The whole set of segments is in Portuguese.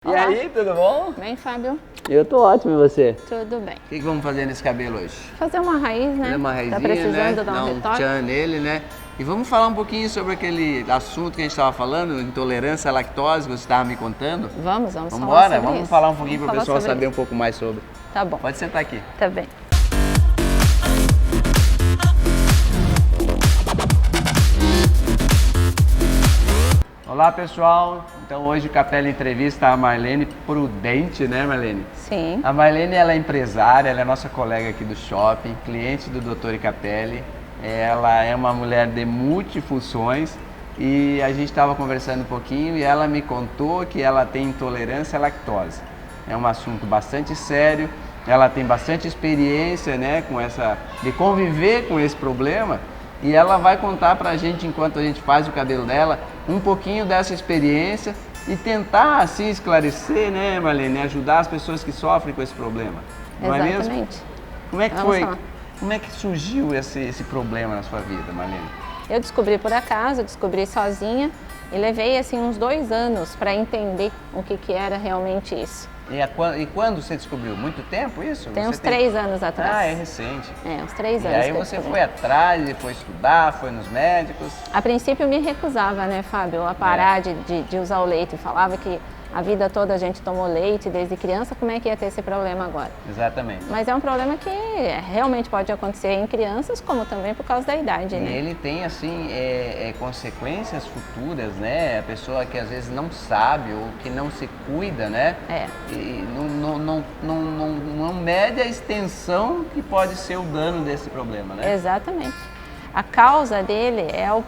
E aí, tudo bom? Bem, Fábio? Eu tô ótimo, e você? Tudo bem. O que vamos fazer nesse cabelo hoje? Fazer uma raiz, né? Fazer uma raizinha, tá precisando né? dar um retoque. tchan nele, né? E vamos falar um pouquinho sobre aquele assunto que a gente estava falando, intolerância à lactose, que você estava me contando. Vamos Vamos falar embora? sobre Vamos isso. falar um pouquinho para o Vamos pessoal falar sobre saber um isso. pouco mais sobre. Tá bom. Pode sentar aqui. Tá bem. Olá, pessoal. Então hoje o Capelli entrevista a Marlene Prudente, né, Marlene? Sim. A Marlene, ela é empresária, ela é nossa colega aqui do shopping, cliente do Dr. Capelli. Ela é uma mulher de multifunções e a gente estava conversando um pouquinho e ela me contou que ela tem intolerância à lactose. É um assunto bastante sério, ela tem bastante experiência, né, de conviver com esse problema. E ela vai contar pra gente, enquanto a gente faz o cabelo dela, um pouquinho dessa experiência e tentar, assim, esclarecer, né, Marlene? Ajudar as pessoas que sofrem com esse problema. Não é mesmo? Exatamente. Como é que Vamos foi? lá. Como é que surgiu esse problema na sua vida, Marlene? Eu descobri por acaso, descobri sozinha e levei assim uns 2 anos para entender o que era realmente isso. E quando você descobriu? Muito tempo isso? Tem Você uns 3 anos atrás. Ah, é recente. É, uns 3 E anos. aí que eu você descobri. foi atrás, e foi estudar, foi nos médicos? A princípio eu me recusava, né, Fábio, a parar de usar o leite. Falava que a vida toda a gente tomou leite desde criança, como é que ia ter esse problema agora? Exatamente. Mas é um problema que realmente pode acontecer em crianças, como também por causa da idade, E né? ele tem, assim, consequências futuras, né? A pessoa que às vezes não sabe ou que não se cuida, né? É. E não mede a extensão que pode ser o dano desse problema, né? Exatamente. A causa dele é o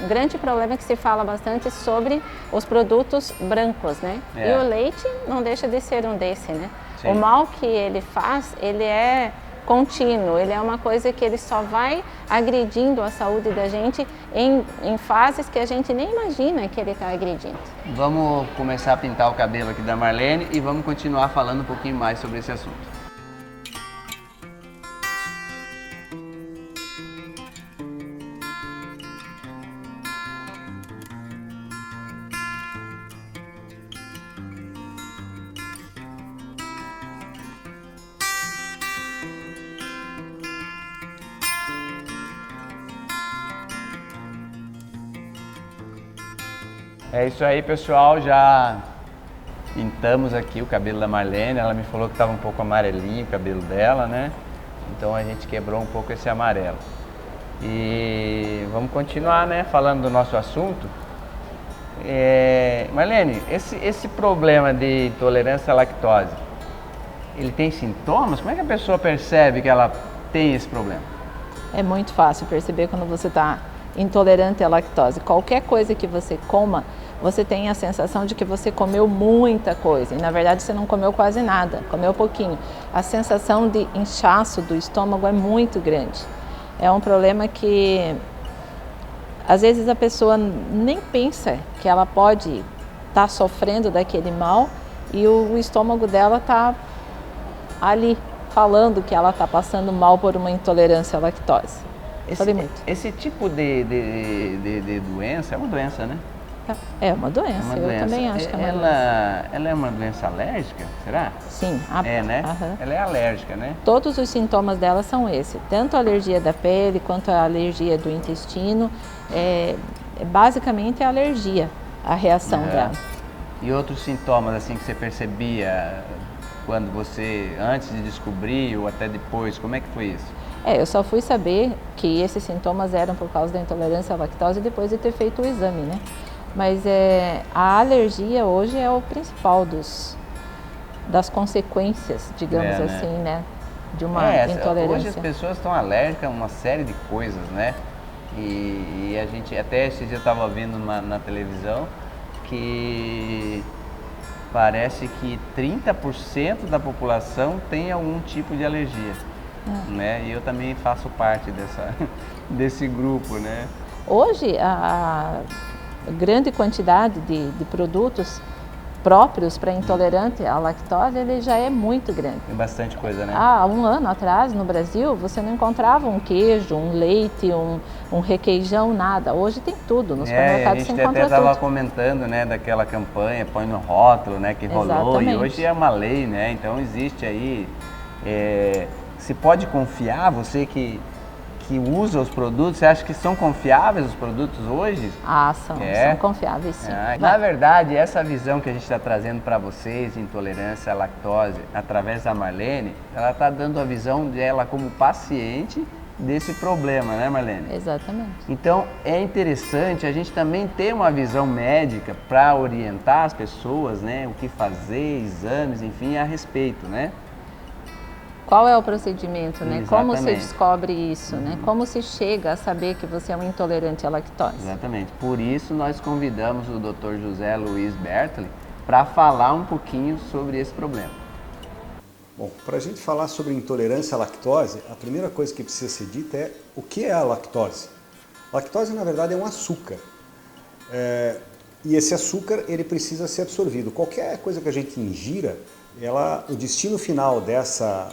grande problema que se fala bastante sobre os produtos brancos, né? É. E o leite não deixa de ser um desse, né? Sim. O mal que ele faz, ele é contínuo, ele é uma coisa que ele só vai agredindo a saúde da gente em fases que a gente nem imagina que ele está agredindo. Vamos começar a pintar o cabelo aqui da Marlene e vamos continuar falando um pouquinho mais sobre esse assunto. É isso aí, pessoal, já pintamos aqui o cabelo da Marlene, ela me falou que estava um pouco amarelinho o cabelo dela, né? Então a gente quebrou um pouco esse amarelo. E vamos continuar, né, falando do nosso assunto. Marlene, esse problema de intolerância à lactose, ele tem sintomas? Como é que a pessoa percebe que ela tem esse problema? É muito fácil perceber quando você está intolerante à lactose. Qualquer coisa que você coma, você tem a sensação de que você comeu muita coisa e na verdade você não comeu quase nada, comeu pouquinho. A sensação de inchaço do estômago é muito grande. É um problema que às vezes a pessoa nem pensa que ela pode estar sofrendo daquele mal e o estômago dela está ali falando que ela está passando mal por uma intolerância à lactose. Falei muito. Esse tipo de doença é uma doença, né? É uma doença, É uma eu doença. também acho que é uma doença. Ela é uma doença alérgica, será? Sim. É, né? Aham. Ela é alérgica, né? Todos os sintomas dela são esse, tanto a alergia da pele quanto a alergia do intestino, basicamente é alergia, a reação dela. E outros sintomas assim que você percebia quando você, antes de descobrir ou até depois, como é que foi isso? Eu só fui saber que esses sintomas eram por causa da intolerância à lactose depois de ter feito o exame, né? Mas a alergia hoje é o principal das consequências, digamos assim, né? De uma intolerância. Hoje as pessoas estão alérgicas a uma série de coisas, né? E a gente, até esse dia eu estava vendo na televisão que parece que 30% da população tem algum tipo de alergia, né? E eu também faço parte desse grupo, né? Hoje, a grande quantidade de produtos próprios para intolerante à lactose, ele já é muito grande. Tem bastante coisa, né? Há um ano atrás, no Brasil, você não encontrava um queijo, um leite, um requeijão, nada. Hoje tem tudo, no supermercado você encontra tudo. A gente até estava comentando, né, daquela campanha, põe no rótulo, né, que rolou. Exatamente. E hoje é uma lei, né, então existe aí, se pode confiar, você que usa os produtos, você acha que são confiáveis os produtos hoje? São confiáveis, sim. Na verdade, essa visão que a gente está trazendo para vocês de intolerância à lactose, através da Marlene, ela está dando a visão dela como paciente desse problema, né, Marlene? Exatamente. Então, é interessante a gente também ter uma visão médica para orientar as pessoas, né, o que fazer, exames, enfim, a respeito, né? Qual é o procedimento, né? Exatamente. Como se descobre isso, né? Como se chega a saber que você é um intolerante à lactose? Exatamente. Por isso nós convidamos o Dr. José Luiz Bertoli para falar um pouquinho sobre esse problema. Bom, para a gente falar sobre intolerância à lactose, a primeira coisa que precisa ser dita é o que é a lactose. A lactose, na verdade, é um açúcar. E esse açúcar, ele precisa ser absorvido. Qualquer coisa que a gente ingira, o destino final dessa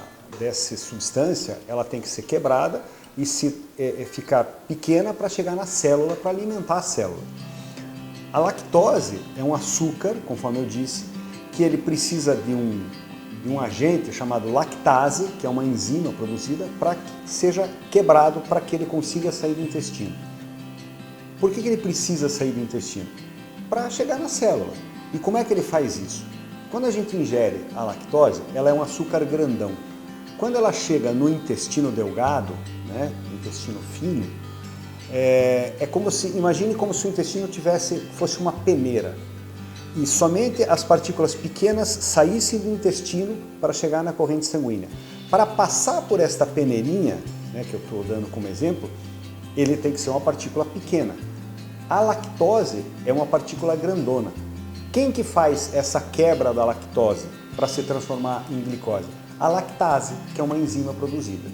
substância, ela tem que ser quebrada e ficar pequena para chegar na célula, para alimentar a célula. A lactose é um açúcar, conforme eu disse, que ele precisa de um agente chamado lactase, que é uma enzima produzida, para que seja quebrado, para que ele consiga sair do intestino. Por que ele precisa sair do intestino? Para chegar na célula. E como é que ele faz isso? Quando a gente ingere a lactose, ela é um açúcar grandão. Quando ela chega no intestino delgado, né, no intestino fino, imagine como se o intestino fosse uma peneira. E somente as partículas pequenas saíssem do intestino para chegar na corrente sanguínea. Para passar por esta peneirinha, né, que eu estou dando como exemplo, ele tem que ser uma partícula pequena. A lactose é uma partícula grandona. Quem que faz essa quebra da lactose para se transformar em glicose? A lactase, que é uma enzima produzida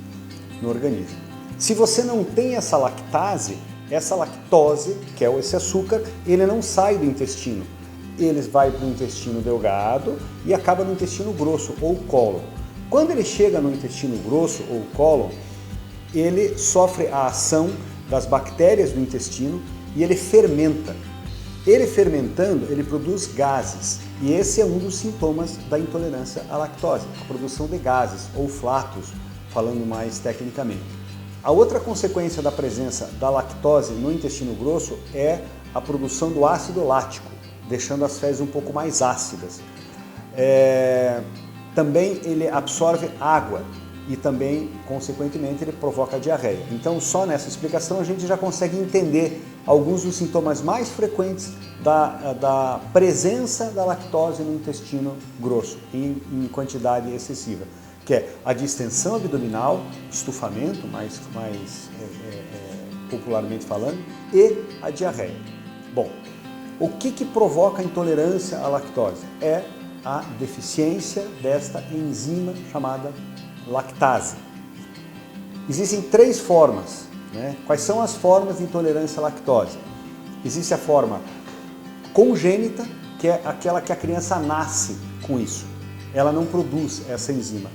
no organismo. Se você não tem essa lactase, essa lactose, que é esse açúcar, ele não sai do intestino. Ele vai para o intestino delgado e acaba no intestino grosso ou cólon. Quando ele chega no intestino grosso ou cólon, ele sofre a ação das bactérias do intestino e ele fermenta. Ele fermentando, ele produz gases, e esse é um dos sintomas da intolerância à lactose, a produção de gases, ou flatos, falando mais tecnicamente. A outra consequência da presença da lactose no intestino grosso é a produção do ácido lático, deixando as fezes um pouco mais ácidas. Também ele absorve água e também, consequentemente, ele provoca diarreia. Então, só nessa explicação a gente já consegue entender alguns dos sintomas mais frequentes da presença da lactose no intestino grosso, em quantidade excessiva, que é a distensão abdominal, estufamento, mais popularmente falando, e a diarreia. Bom, o que provoca a intolerância à lactose? É a deficiência desta enzima chamada lactase. Existem 3 formas, né? Quais são as formas de intolerância à lactose? Existe a forma congênita, que é aquela que a criança nasce com isso. Ela não produz essa enzima.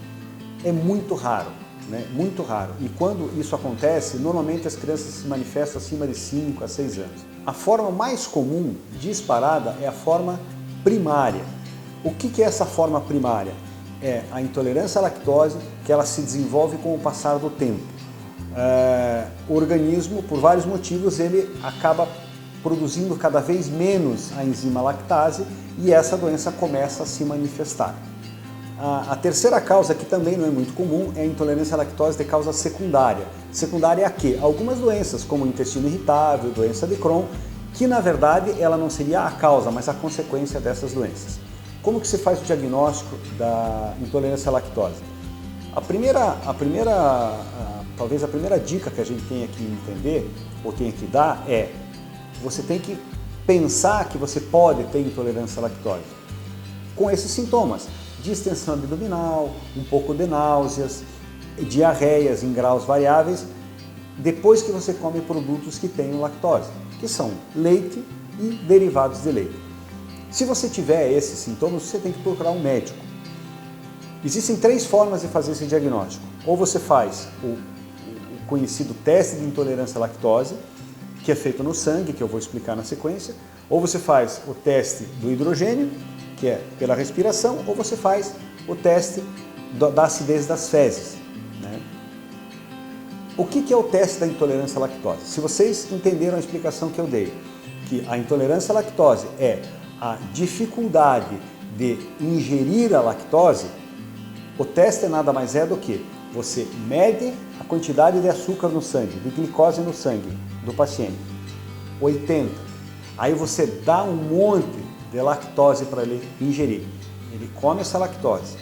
É muito raro, né? Muito raro. E quando isso acontece, normalmente as crianças se manifestam acima de 5 a 6 anos. A forma mais comum, disparada, é a forma primária. O que é essa forma primária? É a intolerância à lactose, que ela se desenvolve com o passar do tempo. O organismo, por vários motivos, ele acaba produzindo cada vez menos a enzima lactase e essa doença começa a se manifestar. A terceira causa, que também não é muito comum, é a intolerância à lactose de causa secundária. Secundária é a quê? Algumas doenças, como o intestino irritável, doença de Crohn, que na verdade ela não seria a causa, mas a consequência dessas doenças. Como que se faz o diagnóstico da intolerância à lactose? Talvez a primeira dica que a gente tenha que entender, ou tenha que dar, é: você tem que pensar que você pode ter intolerância à lactose com esses sintomas: distensão abdominal, um pouco de náuseas, diarreias em graus variáveis, depois que você come produtos que tenham lactose, que são leite e derivados de leite. Se você tiver esses sintomas, você tem que procurar um médico. Existem 3 formas de fazer esse diagnóstico. Ou você faz o conhecido teste de intolerância à lactose, que é feito no sangue, que eu vou explicar na sequência, ou você faz o teste do hidrogênio, que é pela respiração, ou você faz o teste da acidez das fezes. Né? O que é o teste da intolerância à lactose? Se vocês entenderam a explicação que eu dei, que a intolerância à lactose é a dificuldade de ingerir a lactose, o teste nada mais é do que você mede a quantidade de açúcar no sangue, de glicose no sangue do paciente, 80. Aí você dá um monte de lactose para ele ingerir. Ele come essa lactose.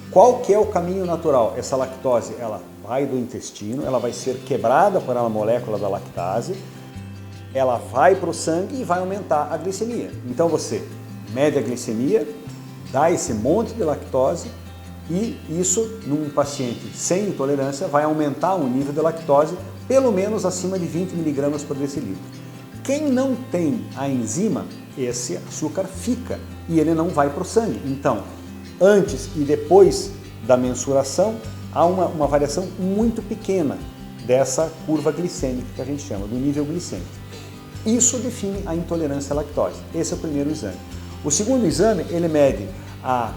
Qual que é o caminho natural? Essa lactose, ela vai do intestino, ela vai ser quebrada por uma molécula da lactase, ela vai para o sangue e vai aumentar a glicemia. Então você mede a glicemia, dá esse monte de lactose e isso, num paciente sem intolerância, vai aumentar o nível de lactose pelo menos acima de 20 mg por decilitro. Quem não tem a enzima, esse açúcar fica e ele não vai para o sangue. Então, antes e depois da mensuração, há uma variação muito pequena dessa curva glicêmica que a gente chama, do nível glicêmico. Isso define a intolerância à lactose. Esse é o primeiro exame. O segundo exame, ele mede a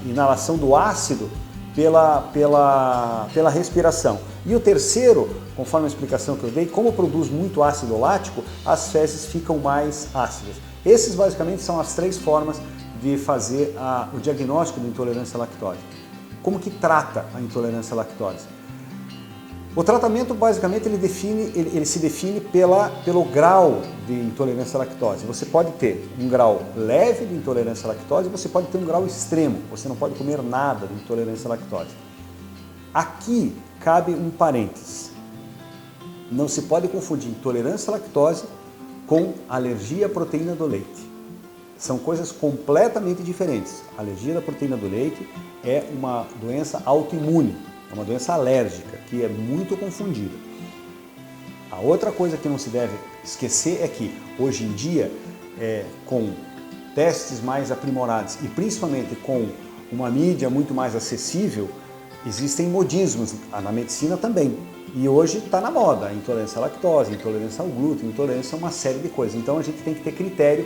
inalação do ácido pela respiração. E o terceiro, conforme a explicação que eu dei, como produz muito ácido lático, as fezes ficam mais ácidas. Esses basicamente são as 3 formas de fazer o diagnóstico de intolerância à lactose. Como que trata a intolerância à lactose? O tratamento basicamente ele se define pelo grau de intolerância à lactose. Você pode ter um grau leve de intolerância à lactose, você pode ter um grau extremo, você não pode comer nada de intolerância à lactose. Aqui cabe um parênteses. Não se pode confundir intolerância à lactose com alergia à proteína do leite. São coisas completamente diferentes. A alergia da proteína do leite é uma doença autoimune, é uma doença alérgica, que é muito confundida. A outra coisa que não se deve esquecer é que, hoje em dia, com testes mais aprimorados e principalmente com uma mídia muito mais acessível, existem modismos na medicina também. E hoje está na moda a intolerância à lactose, intolerância ao glúten, intolerância a uma série de coisas. Então a gente tem que ter critério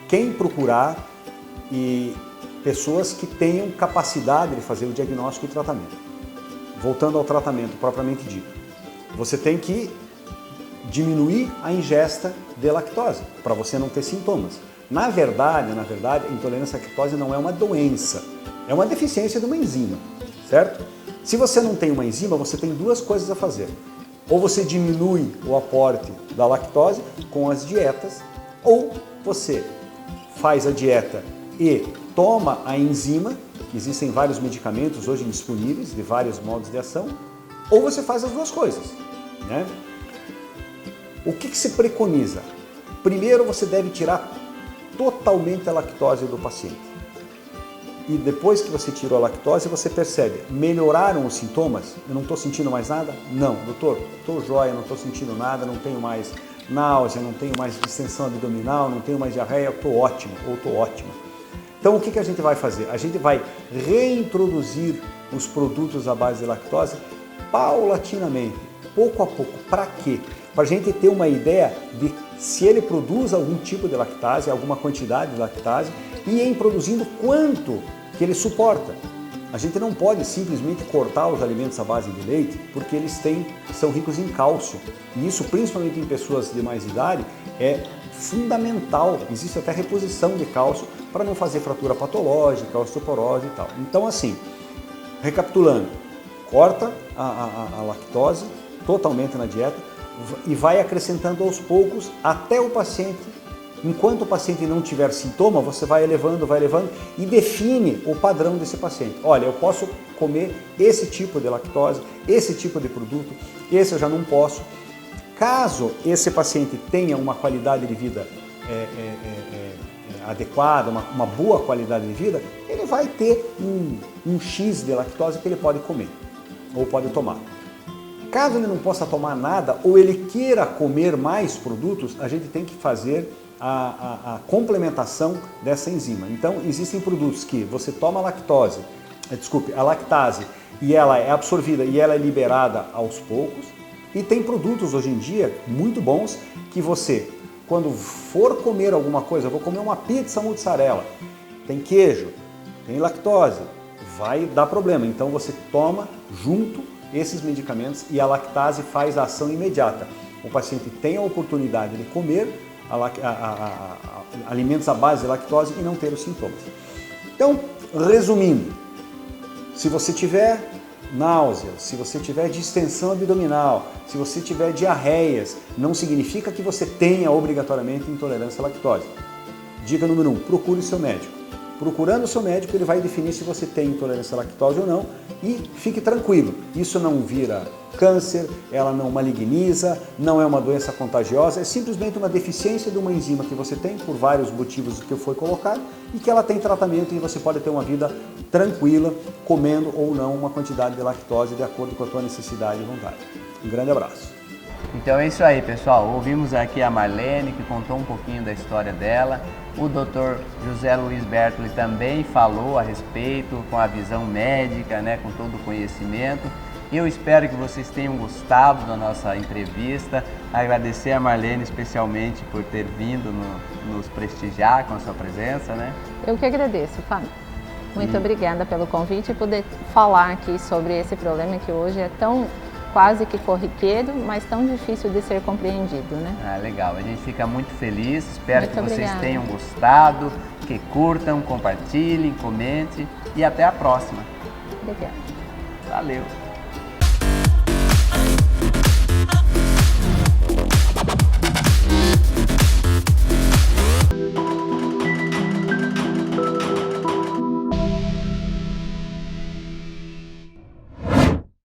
quem procurar e pessoas que tenham capacidade de fazer o diagnóstico e o tratamento. Voltando ao tratamento propriamente dito, você tem que diminuir a ingesta de lactose para você não ter sintomas. Na verdade, a intolerância à lactose não é uma doença, é uma deficiência de uma enzima, certo? Se você não tem uma enzima, você tem 2 coisas a fazer. Ou você diminui o aporte da lactose com as dietas, ou você faz a dieta e toma a enzima. Existem vários medicamentos hoje disponíveis, de vários modos de ação, ou você faz as 2 coisas. Né? O que se preconiza? Primeiro você deve tirar totalmente a lactose do paciente. E depois que você tirou a lactose, você percebe, melhoraram os sintomas? Eu não estou sentindo mais nada? Não, doutor, estou jóia, não estou sentindo nada, não tenho mais náusea, não tenho mais distensão abdominal, não tenho mais diarreia, estou ótimo ou estou ótima. Então o que a gente vai fazer? A gente vai reintroduzir os produtos à base de lactose paulatinamente, pouco a pouco. Para quê? Para a gente ter uma ideia de se ele produz algum tipo de lactase, alguma quantidade de lactase, e em produzindo quanto que ele suporta. A gente não pode simplesmente cortar os alimentos à base de leite, porque eles são ricos em cálcio. E isso, principalmente em pessoas de mais idade, é fundamental. Existe até reposição de cálcio para não fazer fratura patológica, osteoporose e tal. Então, assim, recapitulando, corta a lactose totalmente na dieta e vai acrescentando aos poucos até o paciente. Enquanto o paciente não tiver sintoma, você vai elevando e define o padrão desse paciente. Olha, eu posso comer esse tipo de lactose, esse tipo de produto, esse eu já não posso. Caso esse paciente tenha uma qualidade de vida adequada, uma boa qualidade de vida, ele vai ter um X de lactose que ele pode comer ou pode tomar. Caso ele não possa tomar nada ou ele queira comer mais produtos, a gente tem que fazer a complementação dessa enzima. Então, existem produtos que você toma a lactase, e ela é absorvida e ela é liberada aos poucos. E tem produtos hoje em dia muito bons que você, quando for comer alguma coisa, vou comer uma pizza mussarela, tem queijo, tem lactose, vai dar problema. Então você toma junto esses medicamentos e a lactase faz a ação imediata. O paciente tem a oportunidade de comer alimentos à base de lactose e não ter os sintomas. Então, resumindo, se você tiver náuseas, se você tiver distensão abdominal, se você tiver diarreias, não significa que você tenha obrigatoriamente intolerância à lactose. Dica número 1, procure o seu médico. Procurando o seu médico, ele vai definir se você tem intolerância à lactose ou não e fique tranquilo. Isso não vira câncer, ela não maligniza, não é uma doença contagiosa, é simplesmente uma deficiência de uma enzima que você tem por vários motivos que foi colocado e que ela tem tratamento e você pode ter uma vida tranquila, comendo ou não uma quantidade de lactose de acordo com a tua necessidade e vontade. Um grande abraço. Então é isso aí, pessoal. Ouvimos aqui a Marlene, que contou um pouquinho da história dela. O Dr. José Luiz Bertoli também falou a respeito, com a visão médica, né, com todo o conhecimento. Eu espero que vocês tenham gostado da nossa entrevista. Agradecer a Marlene especialmente por ter vindo nos prestigiar com a sua presença, né? Eu que agradeço, Fábio. Muito obrigada pelo convite e poder falar aqui sobre esse problema que hoje é tão quase que corriqueiro, mas tão difícil de ser compreendido, né? Ah, legal. A gente fica muito feliz. Espero que vocês obrigada. tenham gostado, que curtam, compartilhem, comentem e até a próxima. Obrigada. Valeu!